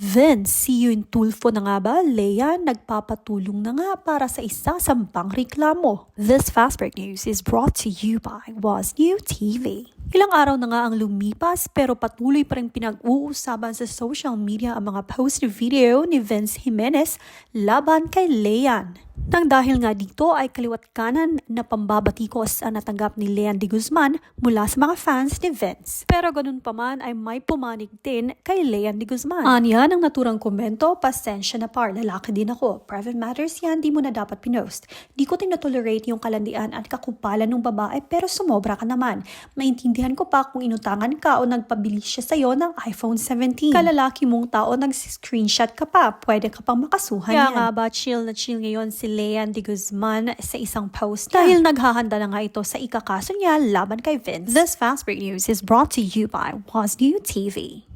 Vince, see you in Tulfo na nga ba? Lea, nagpapatulong na nga para sa isasampang reklamo. This fast break news is brought to you by Was New TV. Ilang araw na nga ang lumipas pero patuloy pa rin pinag-uusapan sa social media ang mga post video ni Vince Jimenez laban kay Leian. Nang dahil nga dito ay kaliwat kanan na pambabatikos ang natanggap ni Leian de Guzman mula sa mga fans ni Vince. Pero ganun pa man ay may pumanig din kay Leian de Guzman. Anya ng naturang komento, pasensya na par, lalaki din ako. Private matters yan, di mo na dapat pinost. Di ko tinatolerate yung kalandian at kakupalan ng babae pero sumobra ka naman. Maintindihan ko pa kung inutangan ka o nagpabili siya sa'yo ng iPhone 17. Kalalaki mong tao, nag-screenshot ka pa, pwede ka pang makasuhan yan. Kaya nga ba, chill na chill ngayon si Leian de Guzman sa isang post niya. Dahil naghahanda na nga ito sa ikakaso niya laban kay Vince. This fast break news is brought to you by Was New TV.